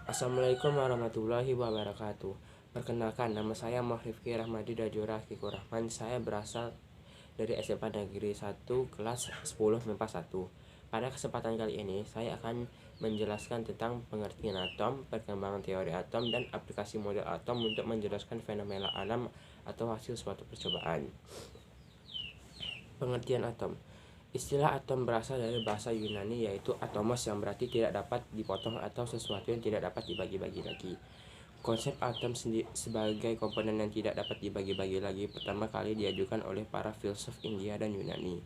Assalamualaikum warahmatullahi wabarakatuh. Perkenalkan, nama saya Rifki Rahmadi Dajura Kikur Rahman. Saya berasal dari SMA Negeri 1 kelas 10 MIPA 1. Pada kesempatan kali ini, saya akan menjelaskan tentang pengertian atom, perkembangan teori atom, dan aplikasi model atom untuk menjelaskan fenomena alam atau hasil suatu percobaan. Pengertian atom. Istilah atom berasal dari bahasa Yunani, yaitu atomos, yang berarti tidak dapat dipotong atau sesuatu yang tidak dapat dibagi-bagi lagi. Konsep atom sebagai komponen yang tidak dapat dibagi-bagi lagi pertama kali diajukan oleh para filsuf India dan Yunani.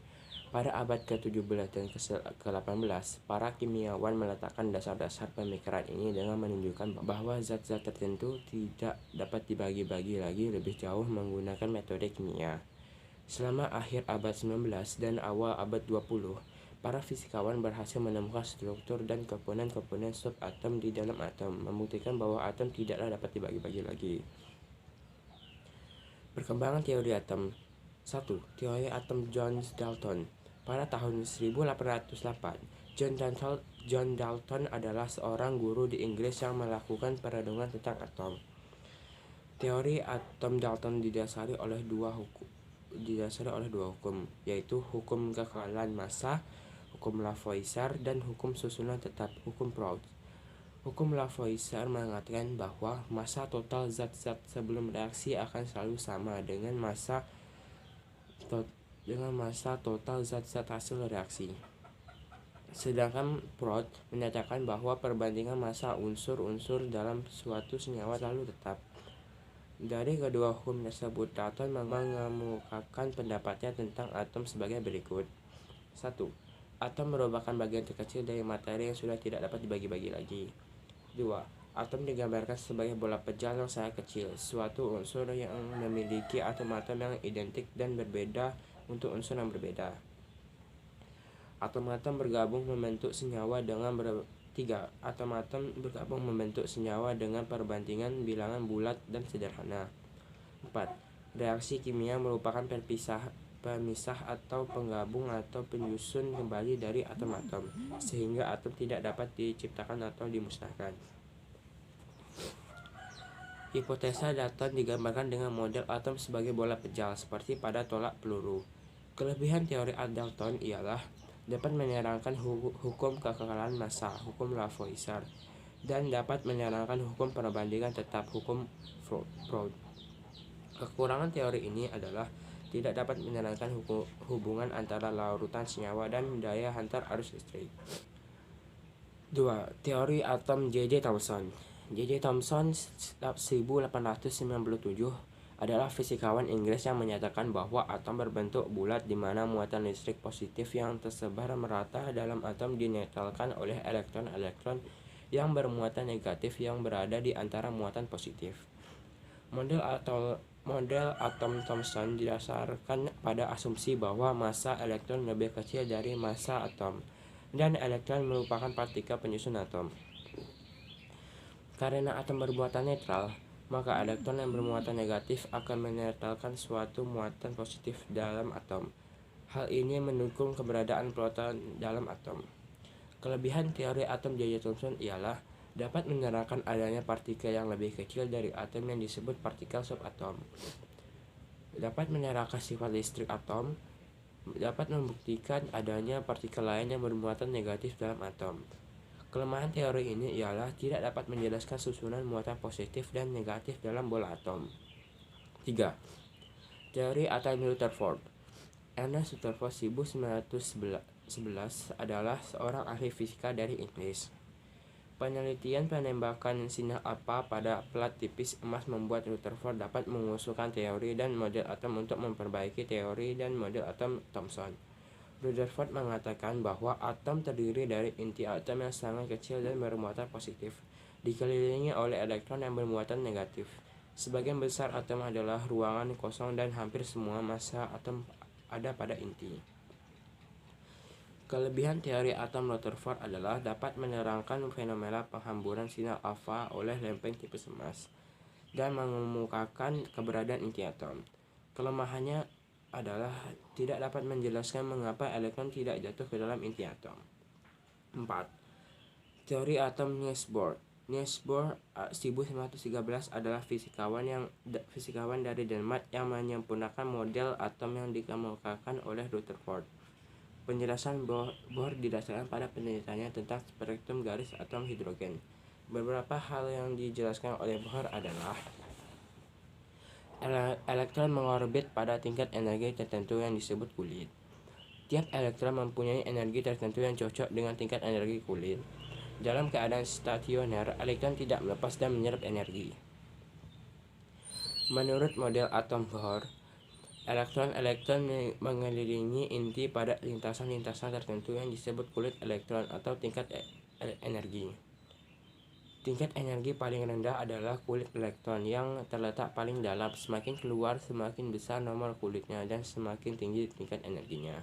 Pada abad ke-17 dan ke-18, para kimiawan meletakkan dasar-dasar pemikiran ini dengan menunjukkan bahwa zat-zat tertentu tidak dapat dibagi-bagi lagi lebih jauh menggunakan metode kimia. Selama akhir abad 19 dan awal abad 20, para fisikawan berhasil menemukan struktur dan komponen-komponen subatom di dalam atom, membuktikan bahwa atom tidaklah dapat dibagi-bagi lagi. Perkembangan teori atom. 1. Teori atom John Dalton. Pada tahun 1808, John Dalton adalah seorang guru di Inggris yang melakukan perenungan tentang atom. Teori atom Dalton didasari oleh dua hukum, yaitu hukum kekekalan massa, hukum Lavoisier, dan hukum susunan tetap, hukum Proust. Hukum Lavoisier mengatakan bahwa massa total zat-zat sebelum reaksi akan selalu sama dengan massa total zat-zat hasil reaksi. Sedangkan Proust menyatakan bahwa perbandingan massa unsur-unsur dalam suatu senyawa selalu tetap. Dari kedua hukum tersebut, Dalton mengemukakan pendapatnya tentang atom sebagai berikut. 1. Atom merupakan bagian terkecil dari materi yang sudah tidak dapat dibagi-bagi lagi. 2. Atom digambarkan sebagai bola pejal yang sangat kecil, suatu unsur yang memiliki atom-atom yang identik dan berbeda untuk unsur yang berbeda. Atom-atom bergabung membentuk senyawa dengan 3. Atom-atom bergabung membentuk senyawa dengan perbandingan bilangan bulat dan sederhana. 4. Reaksi kimia merupakan pemisah atau penggabung atau penyusun kembali dari atom-atom, sehingga atom tidak dapat diciptakan atau dimusnahkan. Hipotesa Dalton digambarkan dengan model atom sebagai bola pejal, seperti pada tolak peluru. Kelebihan teori Dalton ialah dapat menerangkan hukum kekekalan massa, hukum Lavoisier, dan dapat menerangkan hukum perbandingan tetap, hukum Proust. Kekurangan teori ini adalah tidak dapat menerangkan hubungan antara larutan senyawa dan daya hantar arus listrik. 2. Teori atom J.J. Thomson. J.J. Thomson 1897 adalah fisikawan Inggris yang menyatakan bahwa atom berbentuk bulat di mana muatan listrik positif yang tersebar merata dalam atom dinetralkan oleh elektron-elektron yang bermuatan negatif yang berada di antara muatan positif. Model atom Thomson didasarkan pada asumsi bahwa massa elektron lebih kecil dari massa atom, dan elektron merupakan partikel penyusun atom. Karena atom bermuatan netral, maka elektron yang bermuatan negatif akan menetralkan suatu muatan positif dalam atom. Hal ini mendukung keberadaan proton dalam atom. Kelebihan teori atom J.J. Thomson ialah dapat menerangkan adanya partikel yang lebih kecil dari atom yang disebut partikel subatom, dapat menerangkan sifat listrik atom, dapat membuktikan adanya partikel lain yang bermuatan negatif dalam atom. Kelemahan teori ini ialah tidak dapat menjelaskan susunan muatan positif dan negatif dalam bola atom. 3. Teori atom Rutherford. Ernest Rutherford 1911 adalah seorang ahli fisika dari Inggris. Penelitian penembakan sinar alfa pada plat tipis emas membuat Rutherford dapat mengusulkan teori dan model atom untuk memperbaiki teori dan model atom Thomson. Rutherford mengatakan bahwa atom terdiri dari inti atom yang sangat kecil dan bermuatan positif, dikelilingi oleh elektron yang bermuatan negatif. Sebagian besar atom adalah ruangan kosong dan hampir semua massa atom ada pada inti. Kelebihan teori atom Rutherford adalah dapat menerangkan fenomena penghamburan sinar alfa oleh lempeng tipis emas dan mengemukakan keberadaan inti atom. Kelemahannya adalah tidak dapat menjelaskan mengapa elektron tidak jatuh ke dalam inti atom. 4. Teori atom Niels Bohr. Niels Bohr 1913 adalah fisikawan dari Denmark yang menyempurnakan model atom yang dikemukakan oleh Rutherford. Penjelasan Bohr didasarkan pada penelitiannya tentang spektrum garis atom hidrogen. Beberapa hal yang dijelaskan oleh Bohr adalah elektron mengorbit pada tingkat energi tertentu yang disebut kulit. Tiap elektron mempunyai energi tertentu yang cocok dengan tingkat energi kulit. Dalam keadaan stasioner, elektron tidak melepas dan menyerap energi. Menurut model atom Bohr, elektron-elektron mengelilingi inti pada lintasan-lintasan tertentu yang disebut kulit elektron atau tingkat energi. Tingkat energi paling rendah adalah kulit elektron yang terletak paling dalam. Semakin keluar, semakin besar nomor kulitnya dan semakin tinggi tingkat energinya.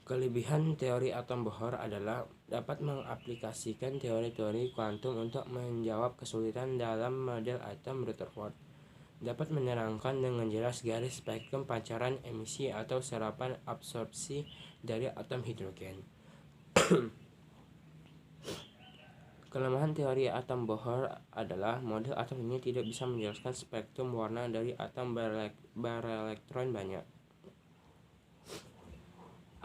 Kelebihan teori atom Bohr adalah dapat mengaplikasikan teori-teori kuantum untuk menjawab kesulitan dalam model atom Rutherford. Dapat menerangkan dengan jelas garis spektrum pancaran emisi atau serapan absorpsi dari atom hidrogen. Kelemahan teori atom Bohr adalah model atom ini tidak bisa menjelaskan spektrum warna dari atom berelektron banyak.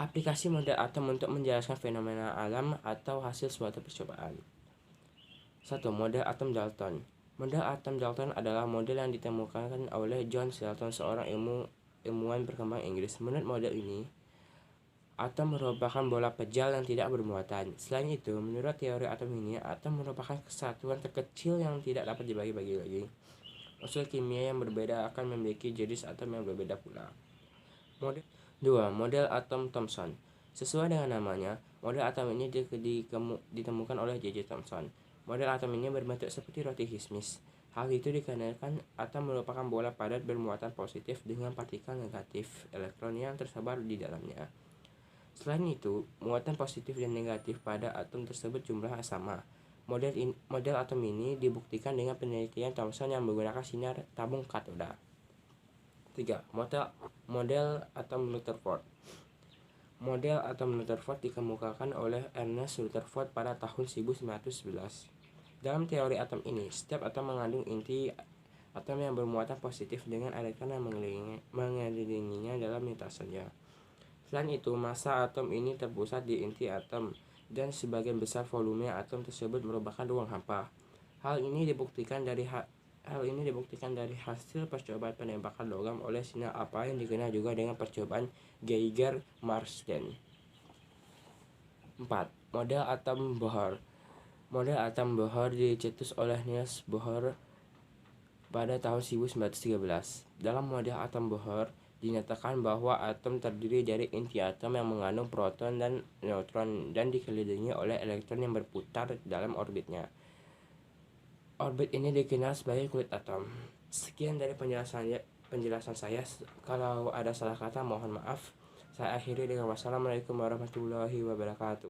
Aplikasi model atom untuk menjelaskan fenomena alam atau hasil suatu percobaan. 1. Model atom Dalton. Model atom Dalton adalah model yang ditemukan oleh John Dalton, seorang ilmuwan berkembang Inggris. Menurut model ini, atom merupakan bola pejal yang tidak bermuatan. Selain itu, menurut teori atom ini, atom merupakan kesatuan terkecil yang tidak dapat dibagi-bagi lagi. Unsur kimia yang berbeda akan memiliki jenis atom yang berbeda pula. Model 2. Model atom Thomson. Sesuai dengan namanya, model atom ini ditemukan oleh J.J. Thomson. Model atom ini berbentuk seperti roti kismis. Hal itu dikarenakan atom merupakan bola padat bermuatan positif dengan partikel negatif elektron yang tersebar di dalamnya. Selain itu, muatan positif dan negatif pada atom tersebut jumlahnya sama. Model atom ini dibuktikan dengan penelitian Thomson yang menggunakan sinar tabung katoda. 3. Model atom Rutherford. Model atom Rutherford dikemukakan oleh Ernest Rutherford pada tahun 1911. Dalam teori atom ini, setiap atom mengandung inti atom yang bermuatan positif dengan elektron yang mengelilinginya dalam lintasannya. Selain itu, massa atom ini terpusat di inti atom dan sebagian besar volume atom tersebut merupakan ruang hampa. Hal ini dibuktikan dari hasil percobaan penembakan logam oleh sinar apa yang dikenal juga dengan percobaan Geiger-Marsden. 4. Model atom Bohr. Model atom Bohr dicetus oleh Niels Bohr pada tahun 1913. Dalam model atom Bohr dinyatakan bahwa atom terdiri dari inti atom yang mengandung proton dan neutron dan dikelilingi oleh elektron yang berputar dalam orbitnya. Orbit ini dikenal sebagai kulit atom. Sekian dari penjelasan saya. Kalau ada salah kata mohon maaf. Saya akhiri dengan wassalamualaikum warahmatullahi wabarakatuh.